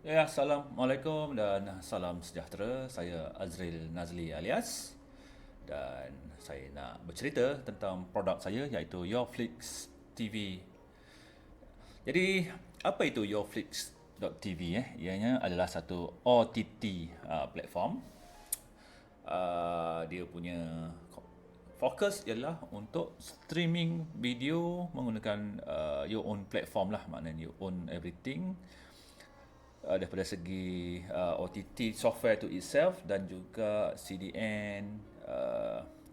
Ya, Assalamualaikum dan salam sejahtera. Saya Azril Nazli Alias dan saya nak bercerita tentang produk saya iaitu YourFlix TV. Jadi, apa itu YourFlix.tv? Ianya adalah satu OTT platform. Dia punya fokus ialah untuk streaming video menggunakan your own platform lah, maknanya you own everything daripada segi OTT software to itself dan juga CDN,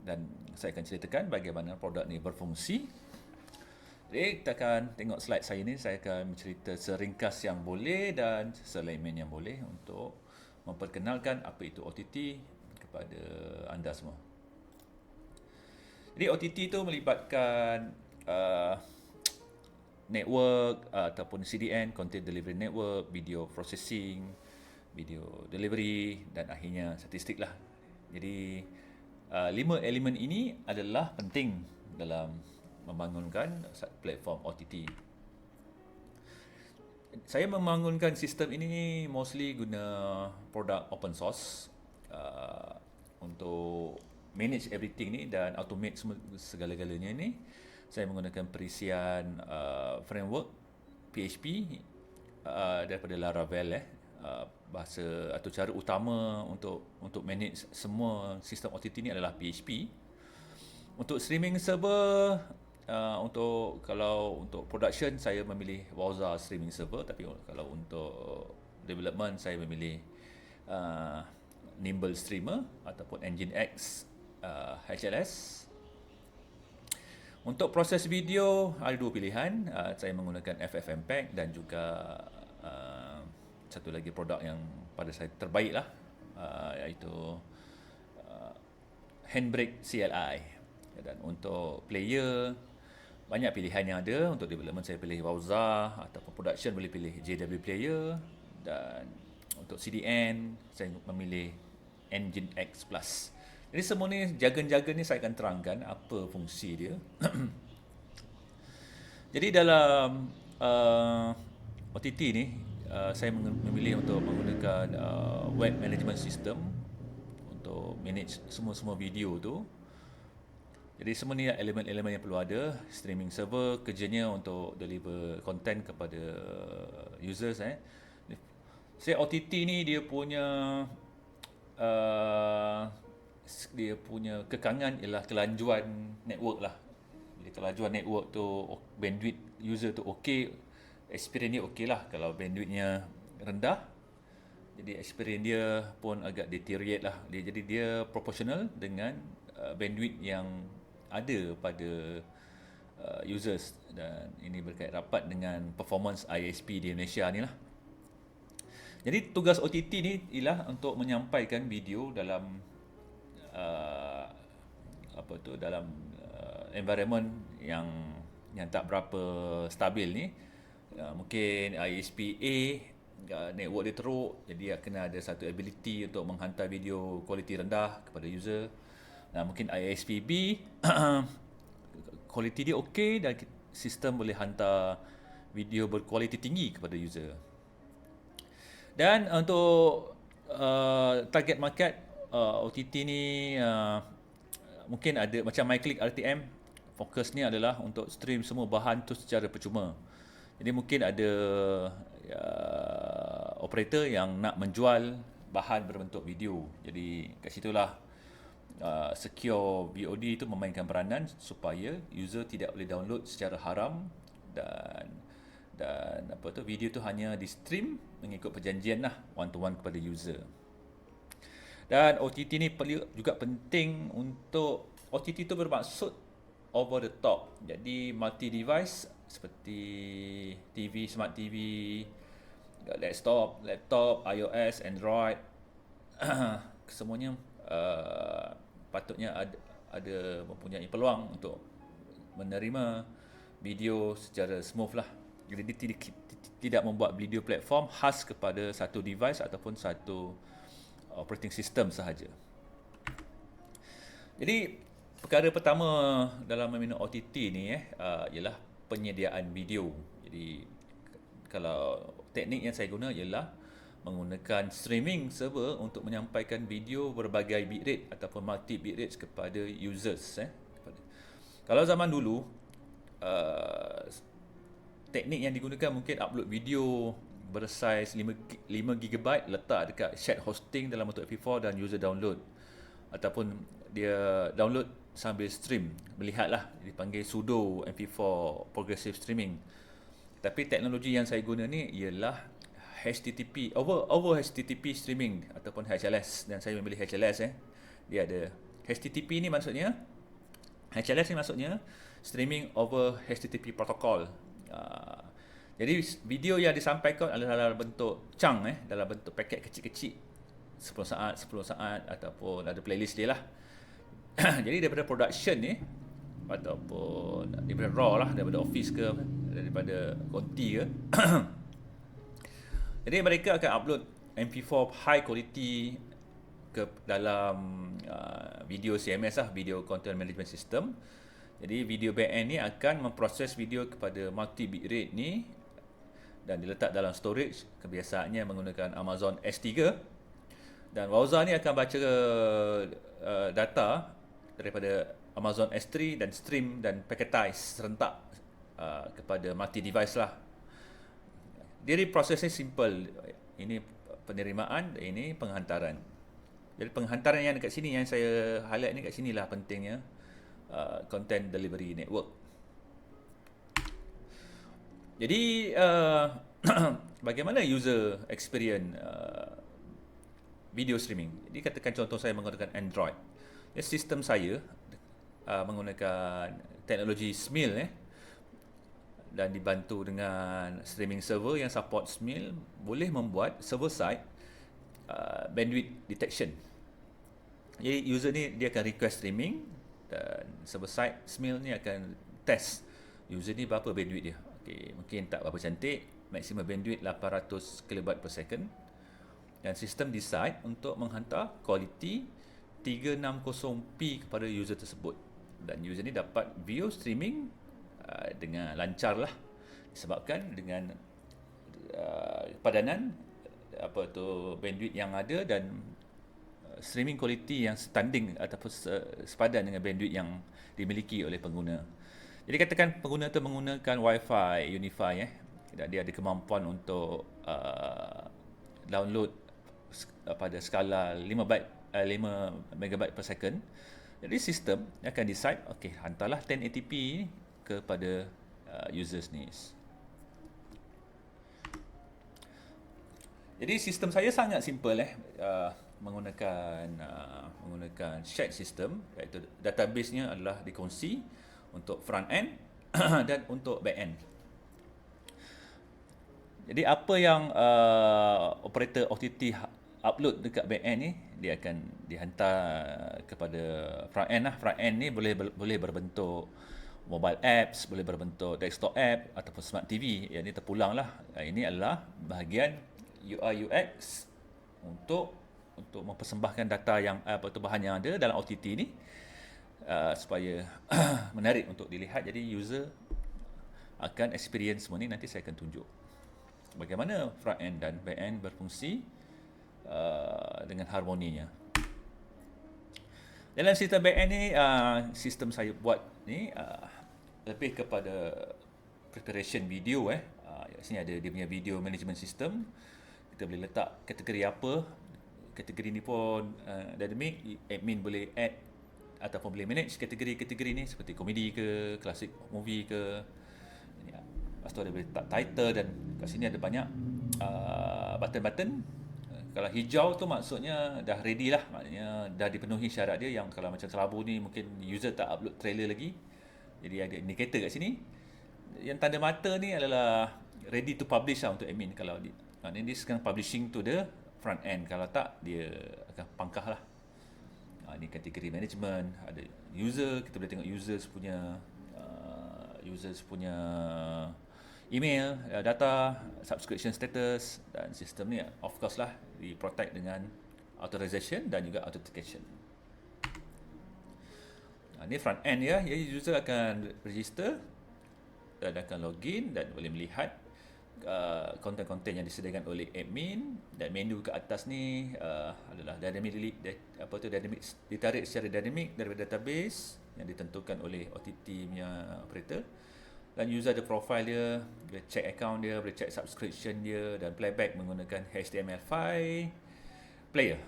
dan saya akan ceritakan bagaimana produk ni berfungsi. Jadi kita akan tengok slide saya ni, saya akan bercerita seringkas yang boleh dan selayman yang boleh untuk memperkenalkan apa itu OTT kepada anda semua. Jadi OTT itu melibatkan network ataupun CDN, Content Delivery Network, video processing, video delivery dan akhirnya statistik lah. Jadi 5 elemen ini adalah penting dalam membangunkan platform OTT. Saya membangunkan sistem ini mostly guna produk open source untuk manage everything ni dan automate semua segala-galanya ni. Saya menggunakan perisian framework PHP daripada Laravel bahasa atau cara utama untuk manage semua sistem OTT ni adalah PHP. Untuk streaming server, kalau untuk production saya memilih Wowza streaming server, tapi kalau untuk development saya memilih Nimble Streamer ataupun Nginx HLS. Untuk proses video ada dua pilihan, saya menggunakan FFmpeg dan juga satu lagi produk yang pada saya terbaik lah, iaitu Handbrake CLI. Dan untuk player banyak pilihan yang ada. Untuk development saya pilih Wowza, ataupun production boleh pilih JW Player, dan untuk CDN saya memilih Nginx Plus. Jadi semua ni jargon-jargon ni saya akan terangkan apa fungsi dia. Jadi dalam OTT ni saya memilih untuk menggunakan web management system untuk manage semua-semua video tu. Jadi semua ni elemen-elemen yang perlu ada. Streaming server kerjanya untuk deliver content kepada users. Saya OTT ni dia punya kekangan ialah kelajuan network lah. Bila kelajuan network tu, bandwidth user tu okey, experience dia okey lah. Kalau bandwidthnya rendah, jadi experience dia pun agak deteriorate lah. Jadi dia proportional dengan bandwidth yang ada pada users, dan ini berkait rapat dengan performance ISP di Malaysia ni lah. Jadi tugas OTT ni ialah untuk menyampaikan video dalam dalam environment yang tak berapa stabil ni. Mungkin ISP A network dia teruk, jadi kena ada satu ability untuk menghantar video kualiti rendah kepada user. Mungkin ISP B kualiti dia okey dan sistem boleh hantar video berkualiti tinggi kepada user. Dan untuk target market OTT ni mungkin ada macam MyClick RTM, fokusnya adalah untuk stream semua bahan tu secara percuma. Jadi mungkin ada operator yang nak menjual bahan berbentuk video. Jadi kat situlah secure VOD itu memainkan peranan supaya user tidak boleh download secara haram, dan video tu hanya di stream mengikut perjanjian lah, one to one kepada user. Dan OTT ni perlu juga penting untuk OTT tu bermaksud over the top. Jadi multi device seperti TV, smart TV, laptop, iOS, Android, semuanya patutnya ada mempunyai peluang untuk menerima video secara smooth lah. Jadi tidak membuat video platform khas kepada satu device ataupun satu operating system sahaja. Jadi perkara pertama dalam meminum OTT ni ialah penyediaan video. Jadi kalau teknik yang saya guna ialah menggunakan streaming server untuk menyampaikan video berbagai bitrate ataupun multi bitrates kepada users. Kalau zaman dulu, uh, teknik yang digunakan mungkin upload video bersaiz 5 GB letak dekat shared hosting dalam bentuk MP4 dan user download, ataupun dia download sambil stream, melihatlah, dipanggil sudo MP4 progressive streaming. Tapi teknologi yang saya guna ni ialah HTTP, over HTTP streaming ataupun HLS, dan saya memilih HLS. Dia ada HTTP ni maksudnya, HLS ni maksudnya streaming over HTTP protocol. Jadi video yang disampaikan adalah dalam bentuk chunk, dalam bentuk paket kecil-kecil, 10 saat ataupun ada playlist dia lah. Jadi daripada production ni ataupun daripada raw lah, daripada office ke, daripada konti ke jadi mereka akan upload MP4 high quality ke dalam video CMS lah, video content management system. Jadi video backend ni akan memproses video kepada multi bitrate ni dan diletak dalam storage, kebiasaannya menggunakan Amazon S3, dan browser ni akan baca data daripada Amazon S3 dan stream dan packetize serentak kepada multi device lah. Jadi prosesnya simple. Ini penerimaan, ini penghantaran. Jadi penghantaran yang dekat sini yang saya highlight ni, kat sinilah pentingnya content delivery network. Jadi bagaimana user experience video streaming? Jadi katakan contoh saya menggunakan Android. Sistem saya menggunakan teknologi SMIL dan dibantu dengan streaming server yang support SMIL, boleh membuat server side bandwidth detection. Jadi user ni dia akan request streaming dan server side SMIL ni akan test user ni berapa bandwidth dia. Okay, mungkin tak berapa cantik, maksimum bandwidth 800 KB per second, dan sistem decide untuk menghantar quality 360p kepada user tersebut, dan user ni dapat view streaming dengan lancar lah, disebabkan dengan padanan bandwidth yang ada dan streaming quality yang standing ataupun sepadan dengan bandwidth yang dimiliki oleh pengguna. Jadi katakan pengguna tu menggunakan Wi-Fi Unify, dan dia ada kemampuan untuk download pada skala 5 MB per second. Jadi sistem akan decide, okey, hantarlah 1080p ni kepada users ni. Jadi sistem saya sangat simple, menggunakan shared system, iaitu database-nya adalah dikongsi untuk front end dan untuk back end. Jadi apa yang operator OTT upload dekat back end ni, dia akan dihantar kepada front end lah. Front end ni boleh berbentuk mobile apps, boleh berbentuk desktop app ataupun smart TV. Yang ni terpulang lah. Ini adalah bahagian UI UX untuk mempersembahkan data yang bahan yang ada dalam OTT ni, supaya menarik untuk dilihat. Jadi user akan experience semua ni. Nanti saya akan tunjuk bagaimana front end dan back end berfungsi dengan harmoninya. Dalam sistem back end ni, sistem saya buat ni lebih kepada preparation video. Sini ada dia punya video management system. Kita boleh letak kategori apa. Kategori ni pun dynamic, admin boleh add ataupun boleh manage kategori-kategori ni, seperti komedi ke, classic movie ke. Lepas tu ada boleh letak title, dan kat sini ada banyak button-button. Kalau hijau tu maksudnya dah ready lah, maknanya dah dipenuhi syarat dia. Yang kalau macam kelabu ni mungkin user tak upload trailer lagi, jadi ada indikator kat sini. Yang tanda mata ni adalah ready to publish lah untuk admin. Kalau maknanya dia sekarang publishing to the front end, kalau tak dia akan pangkah lah. Ini kategori management, ada user, kita boleh tengok users punya email, data, subscription status, dan sistem ni of course lah di protect dengan authorization dan juga authentication. Ini front end ya, jadi user akan register dan akan login dan boleh melihat konten-konten yang disediakan oleh admin Dan menu ke atas ni adalah dynamic, ditarik secara dynamic daripada database yang ditentukan oleh OTT punya operator. Dan user ada profile dia, boleh check account dia, boleh check subscription dia dan playback menggunakan HTML5 player.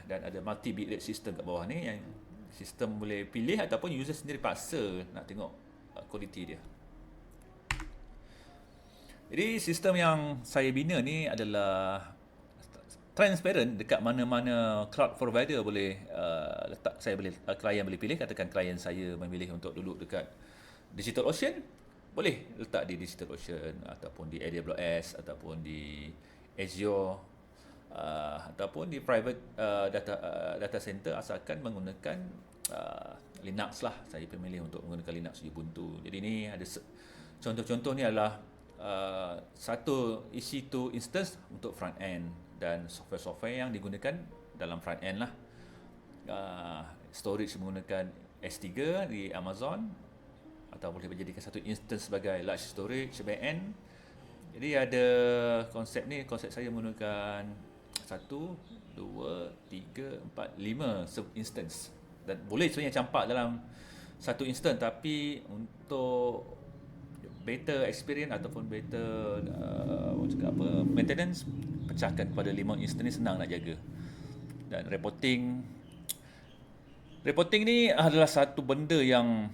Dan ada multi bitrate system kat bawah ni yang sistem boleh pilih ataupun user sendiri paksa nak tengok quality dia. Jadi sistem yang saya bina ni adalah transparent, dekat mana-mana cloud provider boleh letak, klien boleh pilih. Katakan klien saya memilih untuk duduk dekat DigitalOcean, boleh letak di DigitalOcean ataupun di AWS ataupun di Azure ataupun di private data center, asalkan menggunakan Linux lah. Saya pemilih untuk menggunakan Linux Ubuntu. Jadi ni ada contoh-contoh ni adalah satu EC2 instance untuk front end dan software-software yang digunakan dalam front end lah. Storage menggunakan S3 di Amazon, atau boleh dijadikan satu instance sebagai large storage backend. Jadi ada konsep saya menggunakan 1, 2, 3, 4, 5 sub-instance. Dan boleh sebenarnya campak dalam satu instance, tapi untuk better experience ataupun better maintenance, pecahkan kepada 5 instance ni senang nak jaga. Dan reporting ni adalah satu benda yang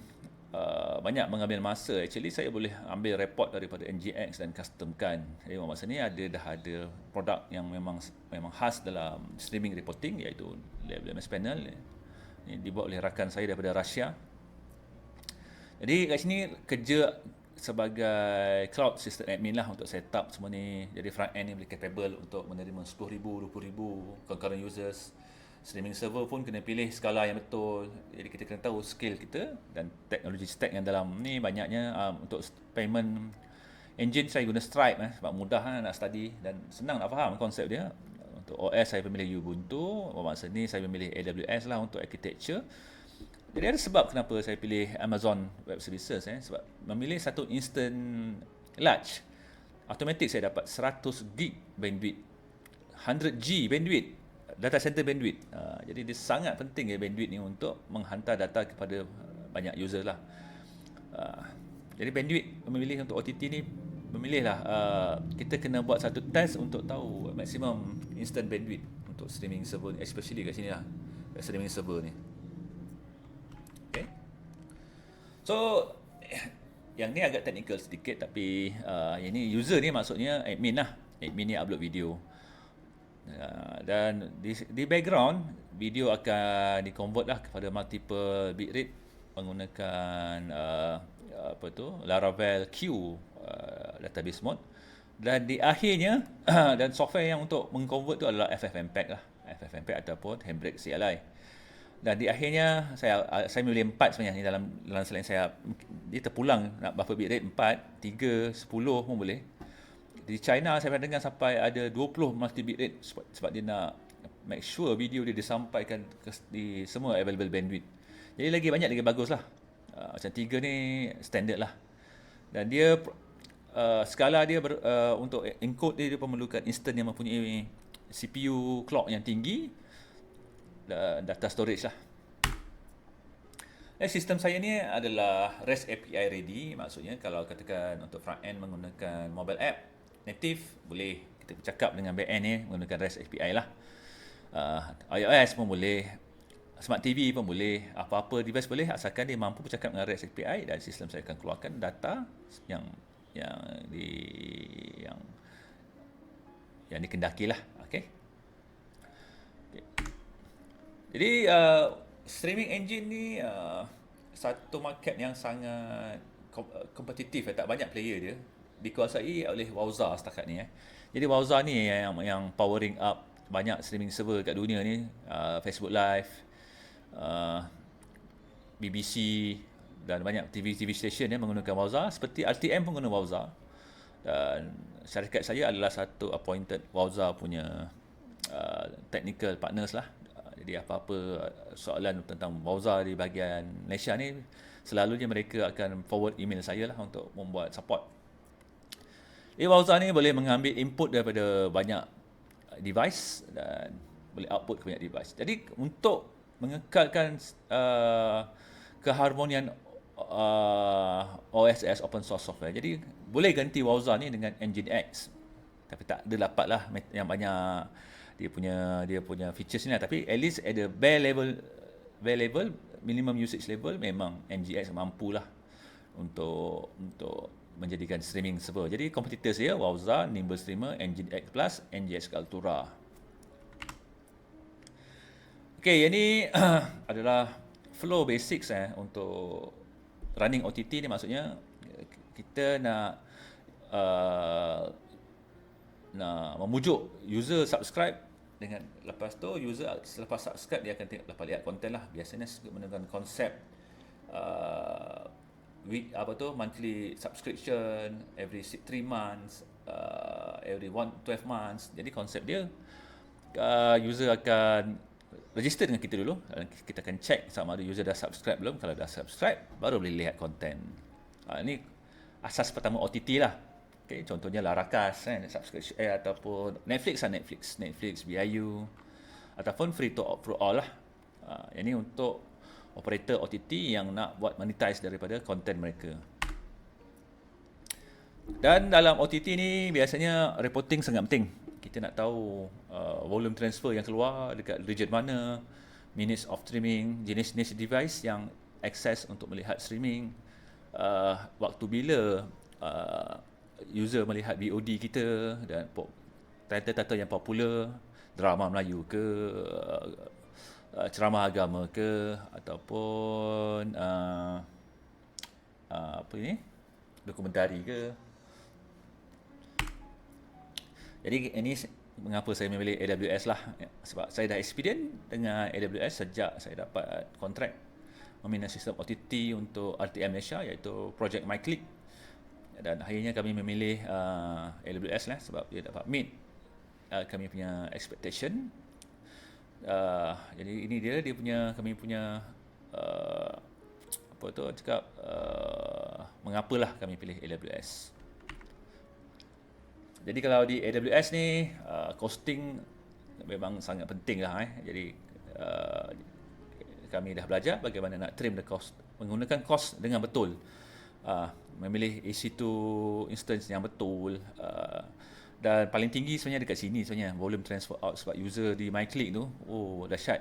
banyak mengambil masa. Actually saya boleh ambil report daripada NGX dan customkan. Jadi maksudnya dah ada produk yang memang khas dalam streaming reporting, iaitu LMS Panel. Ini dibuat oleh rakan saya daripada Russia. Jadi kat sini kerja sebagai cloud system admin lah untuk set up semua ni. Jadi front end ni boleh capable untuk menerima 10,000, 20,000 concurrent users. Streaming server pun kena pilih skala yang betul. Jadi kita kena tahu skill kita dan teknologi stack yang dalam ni banyaknya. Untuk payment engine saya guna Stripe sebab mudah nak study dan senang nak faham konsep dia. Untuk OS saya memilih Ubuntu. Maksud ni saya memilih AWS lah untuk architecture. Jadi ada sebab kenapa saya pilih Amazon Web Services. Sebab memilih satu instant large, automatic saya dapat 100 gig bandwidth, 100 G bandwidth, data center bandwidth. Jadi dia sangat penting bandwidth ni untuk menghantar data kepada banyak user lah. Jadi bandwidth memilih untuk OTT ni, memilihlah kita kena buat satu test untuk tahu maksimum instant bandwidth untuk streaming server, especially kat sini lah, streaming server ni. Okay. So yang ni agak technical sedikit, tapi yang ni user ni maksudnya admin lah. Admin ni upload video. Dan di background video akan di-convert lah kepada multiple bitrate menggunakan Laravel Q database mode. Dan di akhirnya dan software yang untuk meng-convert tu adalah FFmpeg lah, FFmpeg ataupun Handbrake CLI. Dan di akhirnya saya memilih 4 sebenarnya dalam slide saya. Dia terpulang nak berapa bitrate, 4, 3, 10 pun boleh. Di China saya pernah dengar sampai ada 20 multi bitrate sebab dia nak make sure video dia disampaikan di semua available bandwidth. Jadi lagi banyak lagi bagus lah. Macam 3 ni standard lah. Dan dia skala dia untuk encode dia memerlukan instant yang mempunyai CPU clock yang tinggi dan data storage lah. Sistem saya ni adalah REST API ready. Maksudnya kalau katakan untuk front end menggunakan mobile app native, boleh kita bercakap dengan back end ni menggunakan REST API lah. iOS pun boleh, Smart TV pun boleh, apa-apa device boleh asalkan dia mampu bercakap dengan REST API, dan sistem saya akan keluarkan data yang dikendaki lah. Okay. Jadi streaming engine ni satu market yang sangat kompetitif, tak banyak player dia. Dikuasai oleh Wowza setakat ni. Jadi Wowza ni yang powering up banyak streaming server kat dunia ni. Facebook Live, BBC dan banyak TV station yang menggunakan Wowza. Seperti RTM pun guna Wowza. Dan syarikat saya adalah satu appointed Wowza punya technical partners lah. Jadi apa-apa soalan tentang Wowza di bahagian Malaysia ni, selalunya mereka akan forward email saya lah untuk membuat support. Wowza ni boleh mengambil input daripada banyak device dan boleh output ke banyak device. Jadi untuk mengekalkan keharmonian OSS, open source software, jadi boleh ganti Wowza ni dengan Nginx, tapi tak ada dapat lah yang banyak dia punya features ni lah. Tapi at least at the bare level minimum usage level, memang Nginx mampu lah untuk menjadikan streaming server. Jadi competitors dia Wowza, Nimble Streamer, Nginx Plus, Nginx Altura. Okay, yang ni adalah flow basics untuk running OTT ni. Maksudnya kita nak memujuk user subscribe, dengan lepas tu user selepas subscribe dia akan dapat lihat konten lah. Biasanya menggunakan konsep monthly subscription, every 3 months, every 12 months. Jadi konsep dia user akan register dengan kita dulu. Kita akan check sama ada user dah subscribe belum. Kalau dah subscribe, baru boleh lihat konten. Ini asas pertama OTT lah. Okay, contohnya Larakas subscription ataupun Netflix, BIU, ataupun free to all lah. Ini untuk operator OTT yang nak buat monetize daripada konten mereka. Dan dalam OTT ni biasanya reporting sangat penting. Kita nak tahu volume transfer yang keluar dekat region mana, minutes of streaming, jenis-jenis device yang akses untuk melihat streaming, waktu bila user melihat VOD kita, dan title-title yang popular, drama Melayu ke, ceramah agama ke, ataupun dokumentari ke. Jadi ini mengapa saya memilih AWS lah, sebab saya dah experience dengan AWS sejak saya dapat kontrak membina sistem OTT untuk RTM Malaysia, iaitu Project MyClick. Dan akhirnya kami memilih AWS lah, sebab dia dapat meet kami punya expectation. Jadi ini kami punya mengapalah kami pilih AWS. Jadi kalau di AWS ni costing memang sangat penting lah. Jadi kami dah belajar bagaimana nak trim the cost, menggunakan cost dengan betul, memilih EC2 instance yang betul, dan paling tinggi sebenarnya dekat sini sebenarnya volume transfer out, sebab user di MyClick tu dahsyat,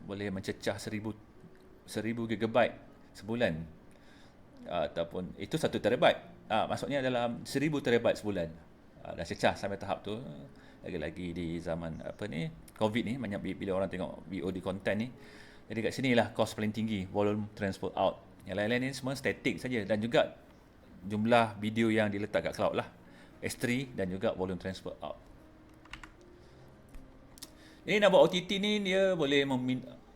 boleh mencecah 1000 GB sebulan, ataupun itu 1 terabyte, maksudnya dalam 1000 terabyte sebulan. Dah cecah sampai tahap tu. Lagi-lagi di zaman COVID ni, banyak bila orang tengok VOD content ni. Jadi kat sini lah cost paling tinggi, volume transfer out. Yang lain-lain ni semua static saja, dan juga jumlah video yang diletak kat cloud lah, S3, dan juga volume transfer out. Ini nak buat OTT ni, dia boleh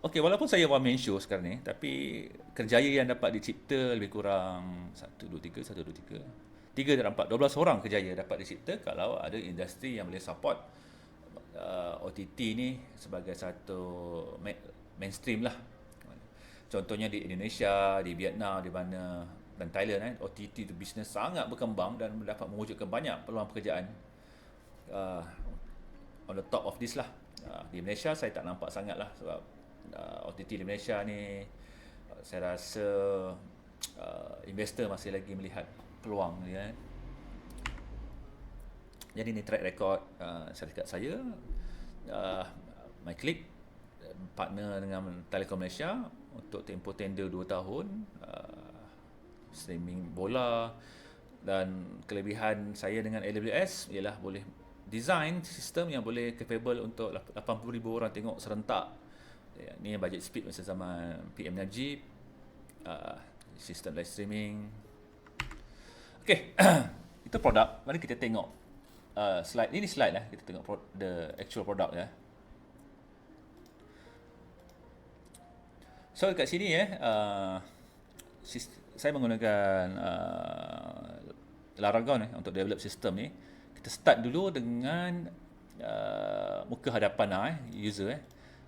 okey, walaupun saya one man show sekarang ni, tapi kerjaya yang dapat dicipta lebih kurang 1, 2, 3 dan 4, 12 orang kerjaya dapat dicipta kalau ada industri yang boleh support OTT ni sebagai satu mainstream lah. Contohnya di Indonesia, di Vietnam, di mana, dan Thailand, OTT tu bisnes sangat berkembang dan dapat mewujudkan banyak peluang pekerjaan. On the top of this lah. Di Malaysia saya tak nampak sangat lah, sebab OTT di Malaysia ni saya rasa investor masih lagi melihat peluang dia. Jadi ni track record syarikat saya, MyClick, partner dengan Telekom Malaysia untuk tempoh tender 2 tahun, streaming bola. Dan kelebihan saya dengan AWS ialah boleh design sistem yang boleh capable untuk 80,000 orang tengok serentak. Ni budget speed masa zaman PM Najib, sistem live streaming. Okay, itu produk. Mari kita tengok slide. Ini slide lah, kita tengok the actual product ya. So dekat sini saya menggunakan Laragon untuk develop sistem ni. Kita start dulu dengan muka hadapan user.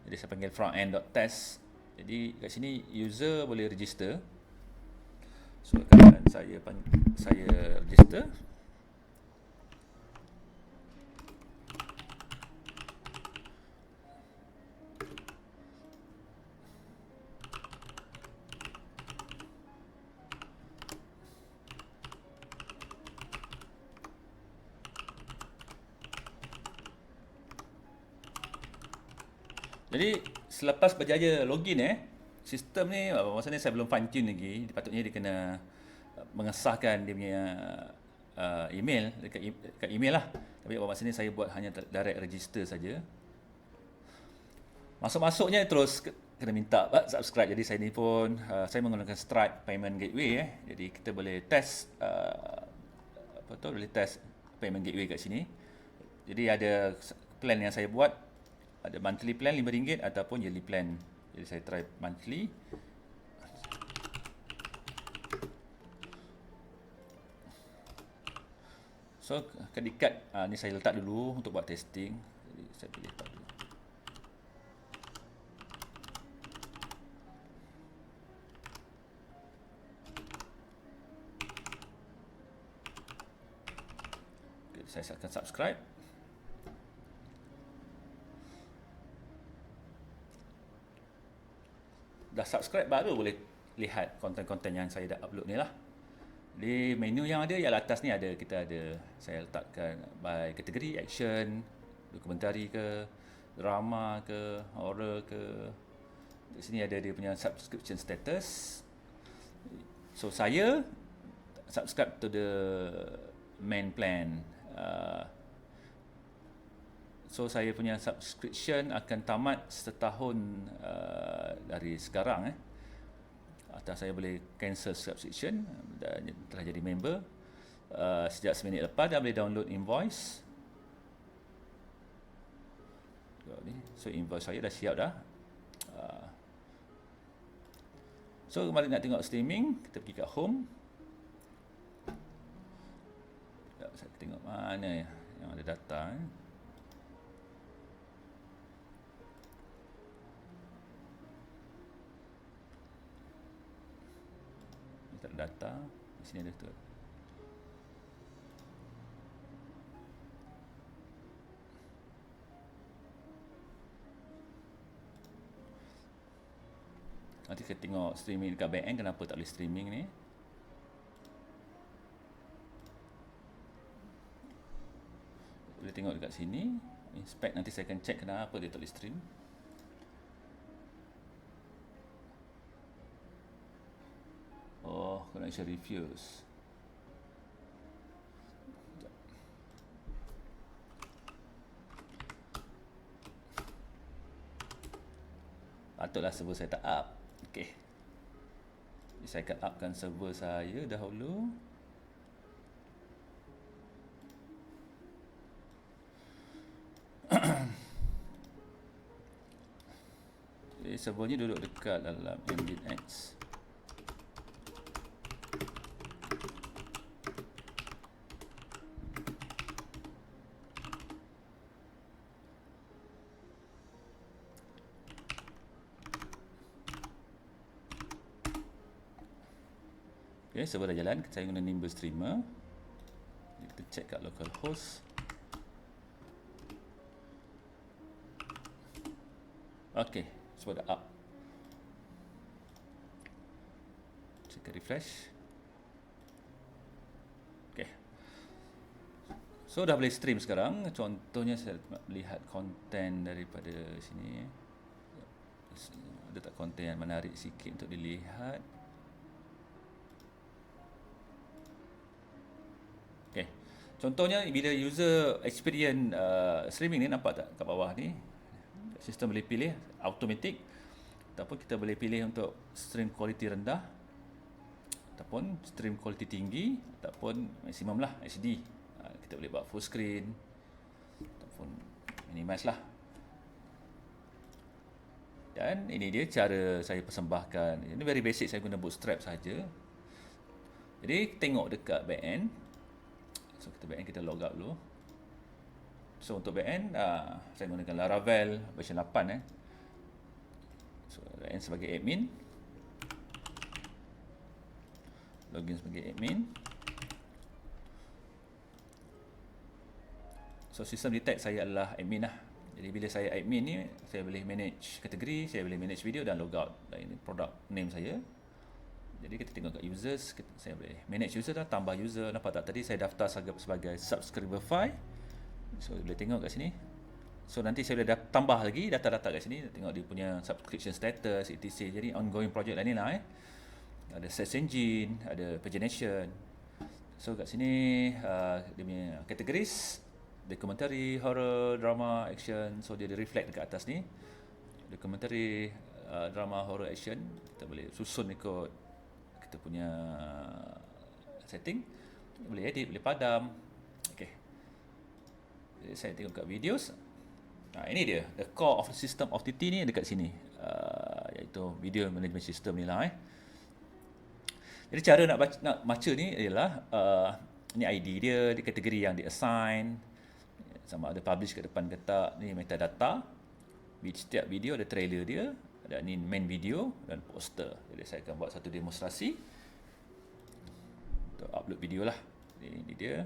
Jadi saya panggil frontend.test. Jadi kat sini user boleh register. So kadang saya register. Jadi selepas berjaya login sistem ni masa ni saya belum fine tune lagi. Patutnya dia kena mengesahkan dia punya email dekat email lah. Tapi masa ni saya buat hanya direct register saja. Masuk-masuknya terus kena minta subscribe. Jadi saya ni pun saya menggunakan Stripe Payment Gateway Jadi kita boleh test boleh test payment gateway kat sini. Jadi ada plan yang saya buat, ada monthly plan RM5 ataupun yearly plan. Jadi saya try monthly. So credit card ni saya letak dulu untuk buat testing. Jadi saya pilih letak dulu. Okay, saya akan subscribe. Dah subscribe baru boleh lihat konten-konten yang saya dah upload ni lah. Di menu yang ada yang atas ni kita ada saya letakkan by kategori action, dokumentari ke, drama ke, horror ke. Di sini ada dia punya subscription status. So saya subscribe to the main plan. So saya punya subscription akan tamat setahun dari sekarang atau saya boleh cancel subscription dan telah jadi member sejak seminit lepas dah boleh download invoice. So invoice saya dah siap dah. So kembali nak tengok streaming, kita pergi kat home. Saya tengok mana yang ada data data di sini ada tu. Nanti kita tengok streaming dekat back end kenapa tak boleh streaming ni. Boleh tengok dekat sini, inspect, nanti saya akan check kenapa dia tak boleh stream. Oh, connection refuse. Patutlah server saya tak up. Okey. Saya akan upkan server saya dahulu. Jadi servernya duduk dekat dalam Nginx. Okay, server dah jalan. Saya guna Nimble Streamer. Kita check kat localhost. Okay, server dah up. Kita refresh. Okay. So dah boleh stream sekarang. Contohnya saya lihat konten daripada sini. Ada tak konten yang menarik sikit untuk dilihat? Okay. Contohnya bila user experience streaming ni, nampak tak kat bawah ni? Sistem boleh pilih automatic ataupun kita boleh pilih untuk stream quality rendah ataupun stream quality tinggi ataupun maksimum lah HD. Kita boleh buat full screen ataupun minimize lah. Dan ini dia cara saya persembahkan. Ini very basic, saya guna Bootstrap saja. Jadi tengok dekat back end. So kita back end, kita log out dulu. So untuk back end saya gunakan Laravel version 8 So back end sebagai admin. Login sebagai admin. So sistem detect saya adalah admin lah. Jadi bila saya admin ni, saya boleh manage kategori, saya boleh manage video dan logout. Dan ini product name saya. Jadi kita tengok kat users, saya boleh manage user dah, tambah user. Nampak tak tadi saya daftar sebagai subscriber file. So boleh tengok kat sini So nanti saya boleh tambah lagi data-data kat sini, tengok dia punya subscription status, etc. Jadi ongoing project lain ni lah Ada search engine, ada pagination. So kat sini dia punya categories, documentary, horror, drama, action. So dia ada reflect dekat atas ni. Documentary, drama, horror, action. Kita boleh susun ikut kita punya setting. Boleh edit, boleh padam. Okay. Jadi saya tengok kat videos. Ini dia, the core of the system of TT ni dekat sini, iaitu video management system ni lah Jadi cara nak baca ni ialah ni ID dia, di kategori yang di assign, sama ada publish kat depan ke tak, ni metadata. Setiap video ada trailer dia, ada ni main video dan poster. Jadi saya akan buat satu demonstrasi untuk upload video lah. Ini dia.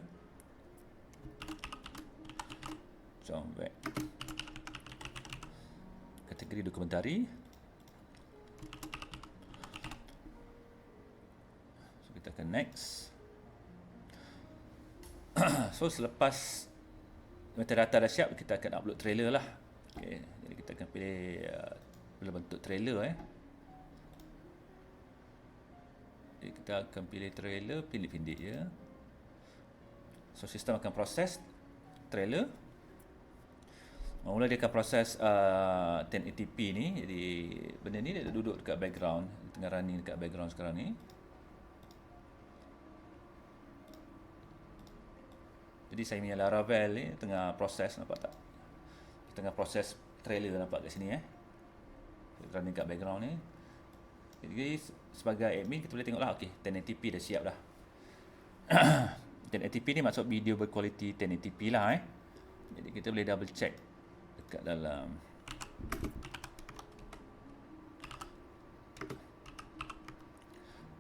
Jom back. Kategori dokumentari. So kita akan next. So selepas metadata dah siap, kita akan upload trailer lah. Okay. Jadi kita akan pilih dalam bentuk trailer Jadi kita akan pilih trailer, pendek-pendek je. So sistem akan proses trailer. Mula dia akan proses 1080p ni. Jadi benda ni dia duduk dekat background, tengah running dekat background sekarang ni. Jadi saya punya Laravel ni tengah proses, nampak tak? Tengah proses trailer, nampak kat sini running dekat background ni. Jadi sebagai admin kita boleh tengoklah, okey, 1080p dah siap dah. 1080p ni maksud video berkualiti 1080p lah Jadi kita boleh double check dekat dalam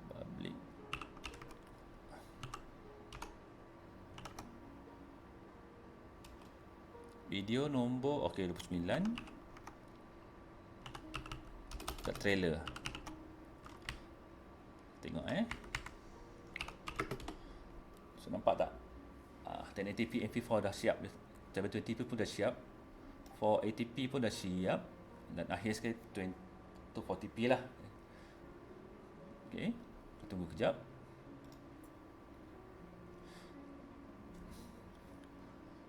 public. Video nombor okey 29. Dekat trailer. Tengok So nampak tak? 1080p MP4 dah siap. 720p pun dah siap. 480p pun dah siap. Dan akhir sekali 240p lah. Okay, tunggu kejap.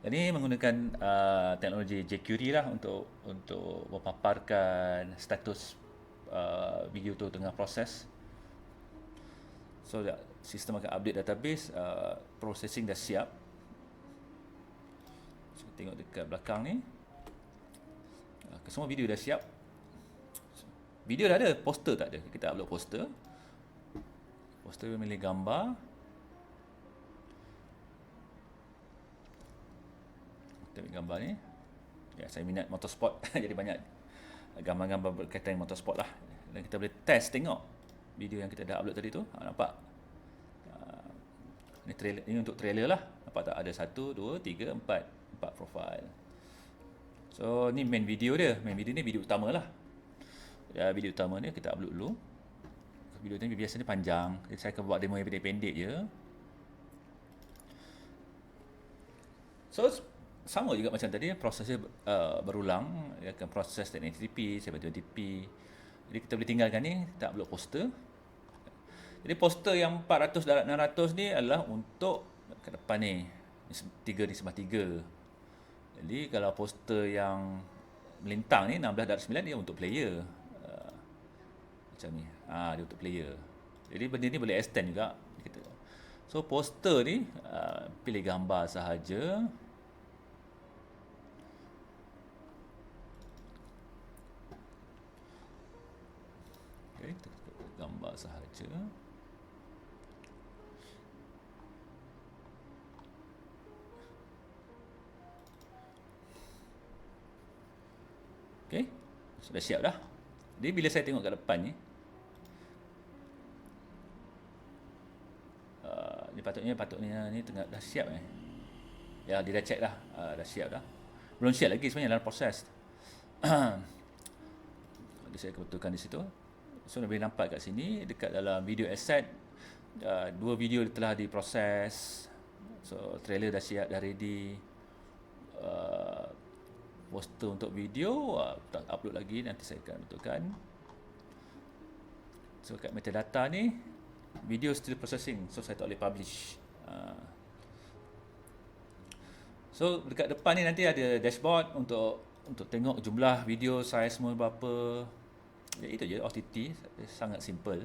Dan ini menggunakan teknologi jQuery lah untuk memaparkan status video tu tengah proses. So sistem akan update database, processing dah siap. So tengok dekat belakang ni, semua video dah siap. Video dah ada, poster tak ada. Kita upload poster. Poster memilih gambar. Kita ambil gambar ni. Ya, saya minat motorsport. Jadi banyak gambar-gambar berkaitan dengan motorsport lah. Dan kita boleh test tengok video yang kita dah upload tadi tu. Nampak? Ni trailer, ini untuk trailer lah. Nampak tak? Ada 1, 2, 3, 4 profile. So ni main video dia. Main video ni video utama lah. Video utama ni kita upload dulu. Video ni biasanya panjang. Jadi saya akan buat demo yang pendek-pendek je. So sama juga macam tadi, prosesnya berulang. Dia akan proses 1080p, 720p. Jadi kita boleh tinggalkan ni, kita upload poster. Jadi poster yang 400 darab 600 ni adalah untuk ke depan ni. 3 ni sembah 3. Jadi kalau poster yang melintang ni 16 darab 9 dia untuk player. Macam ni. Dia untuk player. Jadi benda ni boleh extend juga. So poster ni pilih gambar sahaja. Okay, gambar sahaja. Okay, sudah siap dah. Jadi bila saya tengok kat depan ni, ni patutnya ni tengah dah siap Ya, dia dah check dah, dah siap dah. Belum siap lagi sebenarnya dalam proses. Jadi saya betulkan di situ. So boleh nampak kat sini dekat dalam video asset, 2 video telah diproses. So trailer dah siap, dah ready. poster untuk video, tak upload lagi, nanti saya akan betulkan. So kat metadata ni, video still processing, so saya tak boleh publish. So dekat depan ni nanti ada dashboard untuk tengok jumlah video saya semua berapa. Ya, itu je OTT, sangat simple.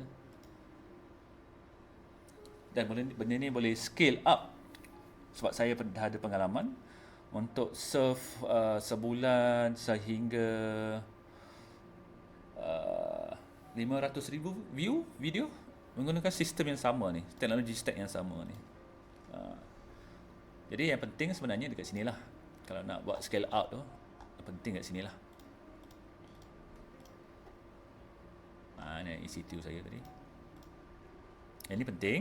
Dan benda ni boleh scale up sebab saya dah ada pengalaman untuk serve sebulan sehingga 500,000 view video menggunakan sistem yang sama ni, teknologi stack yang sama ni. Jadi yang penting sebenarnya dekat sini lah. Kalau nak buat scale out tu, yang penting kat sini lah. Ni EC2 saya tadi. Yang ni penting.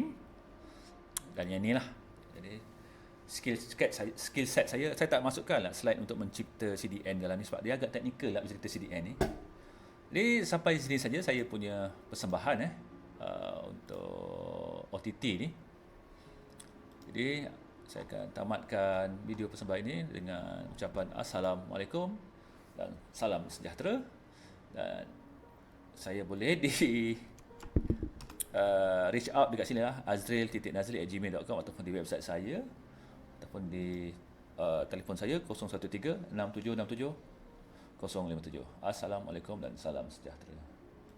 Dan yang ni lah. Jadi skill set saya tak masukkan lah slide untuk mencipta CDN dalam ni sebab dia agak teknikal lah mencipta CDN ni. Jadi sampai sini saja saya punya persembahan untuk OTT ni. Jadi saya akan tamatkan video persembahan ini dengan ucapan Assalamualaikum dan salam sejahtera. Dan saya boleh reach out dekat sini lah, azril.nazri@gmail.com, ataupun di website saya, ataupun di telefon saya 013 6767 057. Assalamualaikum dan salam sejahtera.